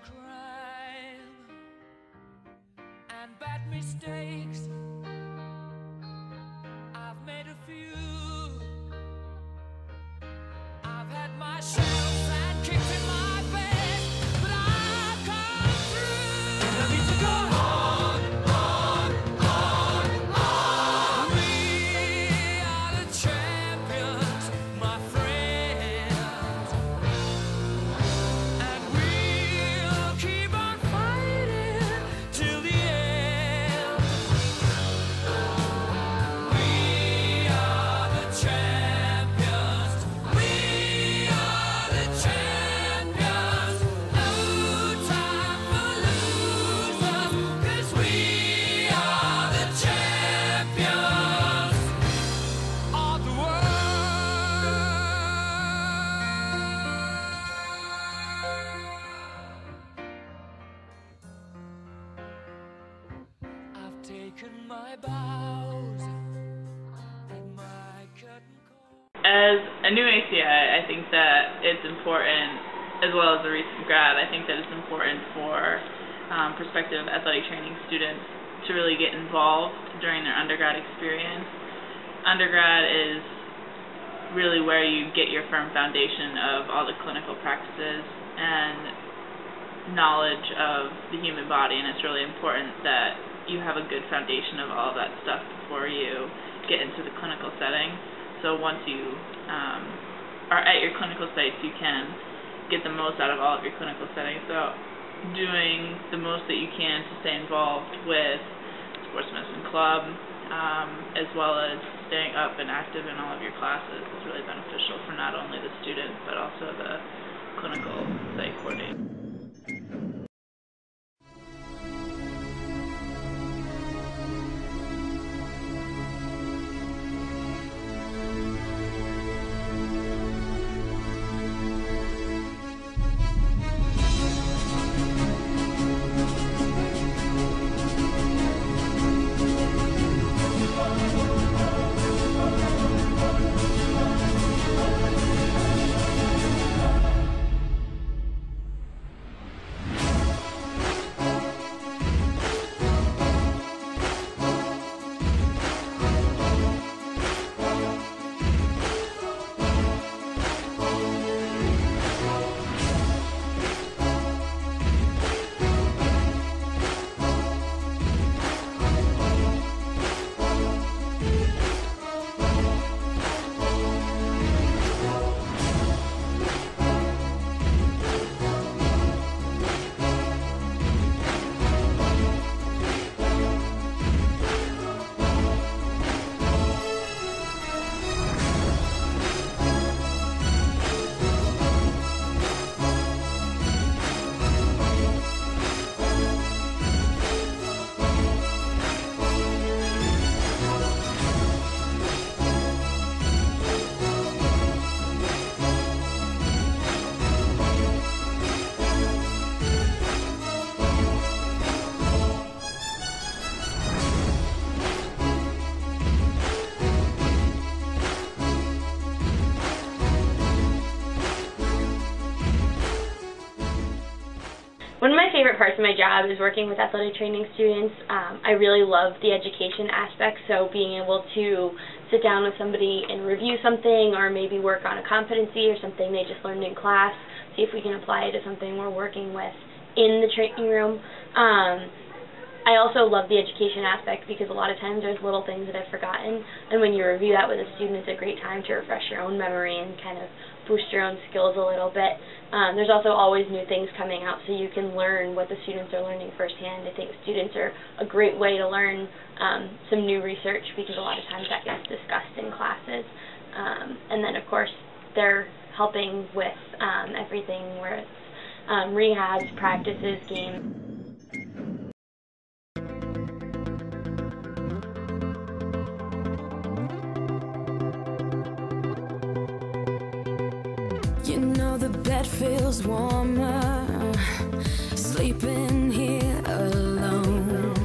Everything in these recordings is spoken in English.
crime and bad mistakes. I've made a few. I've had my shells and kicks in my face, but I've come through. I need to go on, on, on, on. We are the champions, my friends, and we'll keep on fighting till the end. We are the champions. We are the champions. No time for losers, 'cause we are the champions of the world. I've taken my bows at my curtain call. As a new ACI, I think that it's important, as well as a recent grad, I think that it's important for prospective athletic training students to really get involved during their undergrad experience. Undergrad is really where you get your firm foundation of all the clinical practices and knowledge of the human body, and it's really important that you have a good foundation of all of that stuff before you get into the clinical setting. So once you are at your clinical sites, you can get the most out of all of your clinical settings. So doing the most that you can to stay involved with sports medicine club, as well as staying up and active in all of your classes is really beneficial for not only the student but also the clinical site coordinator. One of my favorite parts of my job is working with athletic training students. I really love the education aspect, so being able to sit down with somebody and review something, or maybe work on a competency or something they just learned in class, see if we can apply it to something we're working with in the training room. I also love the education aspect because a lot of times there's little things that I've forgotten, and when you review that with a student, it's a great time to refresh your own memory and kind of boost your own skills a little bit. There's also always new things coming out, so you can learn what the students are learning firsthand. I think students are a great way to learn some new research, because a lot of times that gets discussed in classes. And then, of course, they're helping with everything where it's rehabs, practices, games. You know the bed feels warmer, sleeping here alone.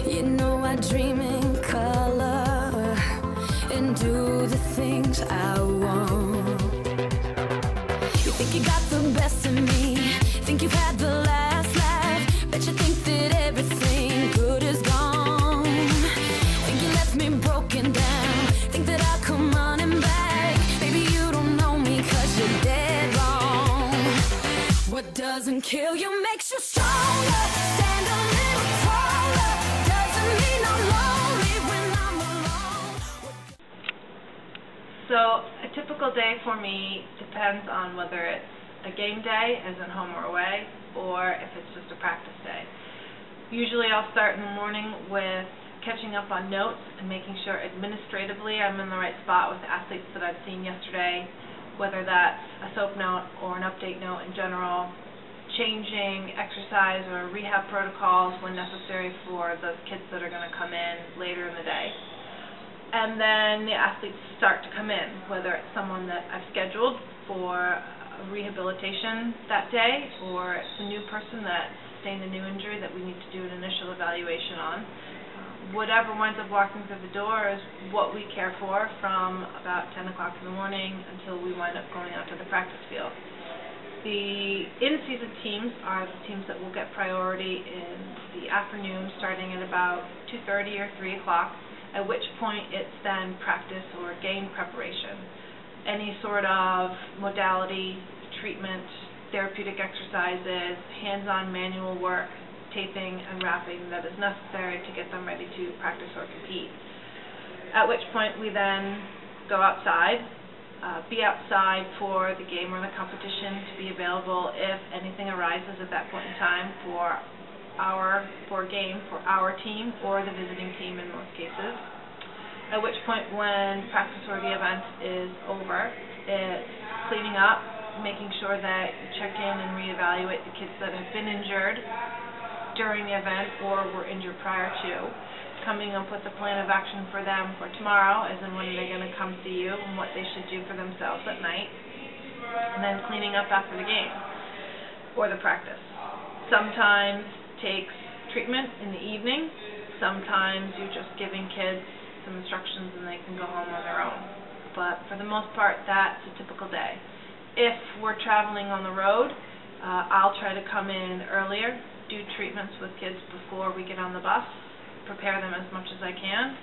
You know I dream in color and do the things I want. You think you got the best of me, think doesn't kill you, makes you stronger. Stand a little taller. Doesn't mean I'm lonely when I'm alone. So a typical day for me depends on whether it's a game day, as in home or away, or if it's just a practice day. Usually I'll start in the morning with catching up on notes and making sure administratively I'm in the right spot with the athletes that I've seen yesterday, whether that's a SOAP note or an update note in general, changing exercise or rehab protocols when necessary for those kids that are going to come in later in the day. And then the athletes start to come in, whether it's someone that I've scheduled for rehabilitation that day or it's a new person that sustained a new injury that we need to do an initial evaluation on. Whatever winds up walking through the door is what we care for from about 10 o'clock in the morning until we wind up going out to the practice field. The in-season teams are the teams that will get priority in the afternoon starting at about 2:30 or 3 o'clock, at which point it's then practice or game preparation. Any sort of modality, treatment, therapeutic exercises, hands-on manual work, taping and wrapping that is necessary to get them ready to practice or compete. At which point we then go outside, be outside for the game or the competition to be available if anything arises at that point in time for our team or the visiting team in most cases. At which point when practice or the event is over, it's cleaning up, making sure that you check in and reevaluate the kids that have been injured during the event or were injured prior to, coming up with a plan of action for them for tomorrow, as in when they're going to come see you and what they should do for themselves at night, and then cleaning up after the game or the practice. Sometimes takes treatment in the evening, sometimes you're just giving kids some instructions and they can go home on their own. But for the most part, that's a typical day. If we're traveling on the road, I'll try to come in earlier, do treatments with kids before we get on the bus, prepare them as much as I can.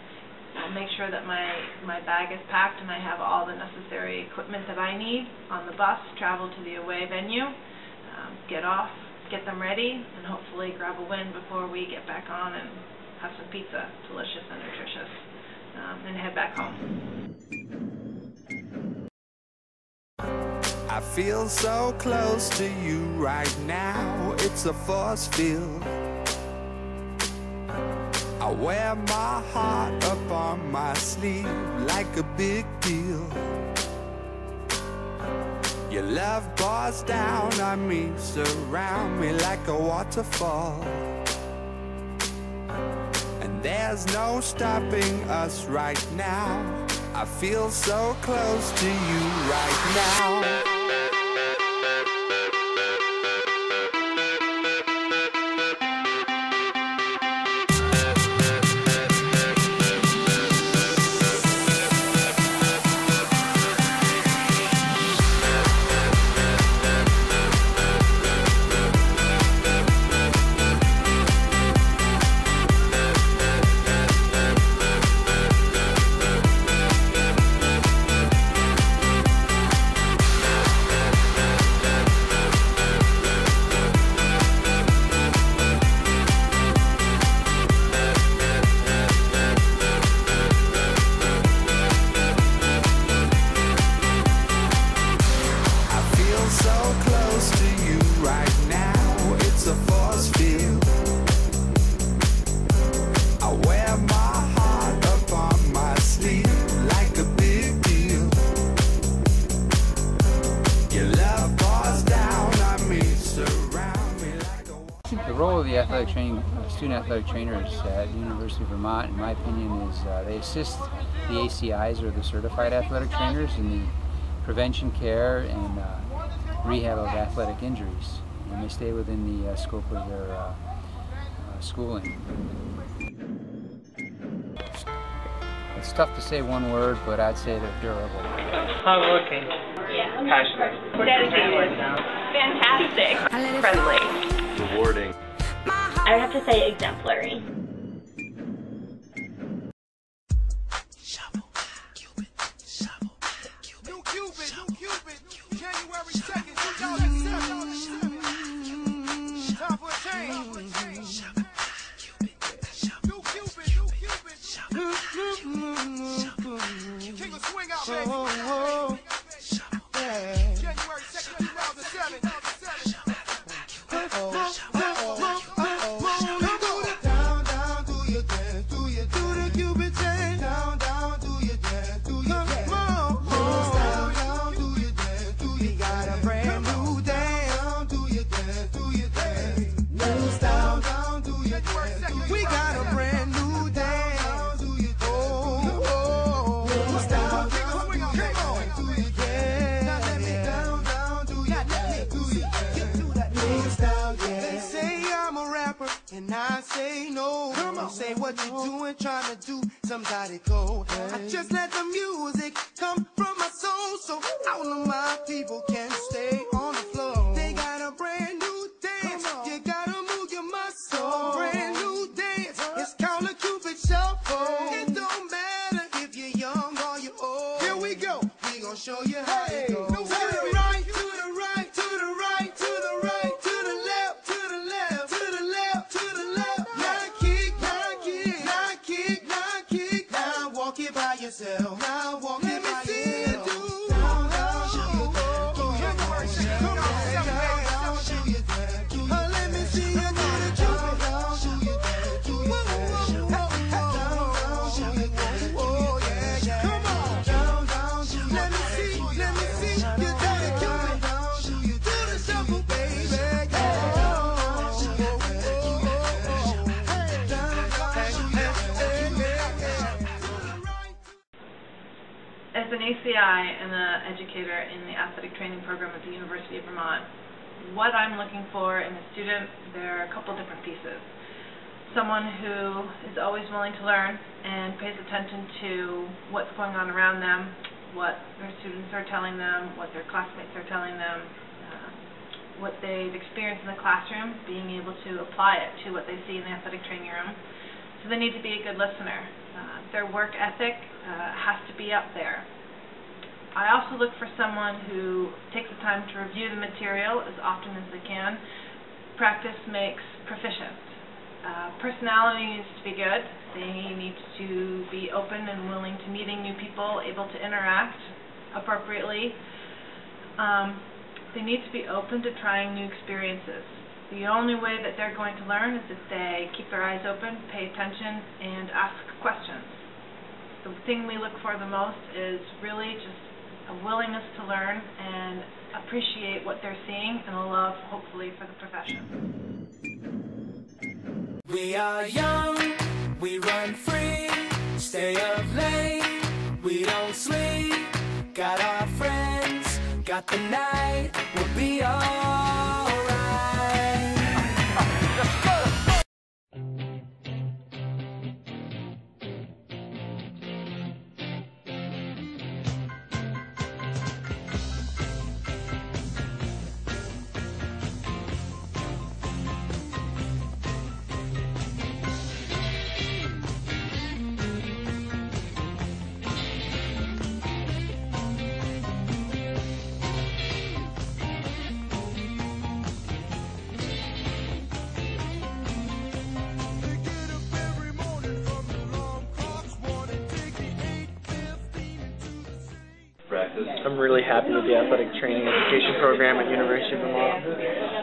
I'll make sure that my bag is packed and I have all the necessary equipment that I need on the bus, travel to the away venue, get off, get them ready, and hopefully grab a win before we get back on and have some pizza, delicious and nutritious, and head back home. I feel so close to you right now, it's a force field. I wear my heart up on my sleeve like a big deal. Your love pours down on me, surround me like a waterfall. And there's no stopping us right now. I feel so close to you right now. The role of the student athletic trainers at the University of Vermont, in my opinion, is they assist the ACIs, or the certified athletic trainers, in the prevention, care, and rehab of athletic injuries, and they stay within the scope of their schooling. It's tough to say one word, but I'd say they're durable. Hardworking. Yeah. Passionate. Dedicated. Fantastic. Friendly. Rewarding. I would have to say exemplary. New Cupid, January 2nd, 2007. and I say no. Come on, say what you doing, trying to do somebody go. I just let the music come from my soul, so all of my people can stay on the floor. They got a brand new dance, you gotta move your muscle. Brand new dance, it's called a Cupid Shuffle. It don't matter if you're young or you're old. Here we go, we gon' show you how it goes. To the right, to the right, to the right, to the right, to the left, to the left, to the left, to the left. Now kick, now kick, now kick, now kick. Now walk it by yourself. Now walk it by yourself. Down, down, show you that. Do your work. Come on, down, down, show you that. Let me see you do the down, down, show you that. Do your work. Down, down, show you that. Oh yeah, yeah. Come on, down, down, show you that. Let me see you do the down, down, show you do the shuffle, baby. As an ACI and an educator in the athletic training program at the University of Vermont, what I'm looking for in a student, there are a couple different pieces. Someone who is always willing to learn and pays attention to what's going on around them, what their students are telling them, what their classmates are telling them, what they've experienced in the classroom, being able to apply it to what they see in the athletic training room. So they need to be a good listener. Their work ethic has to be up there. I also look for someone who takes the time to review the material as often as they can. Practice makes proficient. Personality needs to be good. They need to be open and willing to meeting new people, able to interact appropriately. They need to be open to trying new experiences. The only way that they're going to learn is if they keep their eyes open, pay attention, and ask questions. The thing we look for the most is really just a willingness to learn and appreciate what they're seeing, and a love, hopefully, for the profession. We are young, we run free, stay up late, we don't sleep, got our friends, got the night, we'll be alright. Let's go! I'm really happy with the athletic training education program at University of Vermont.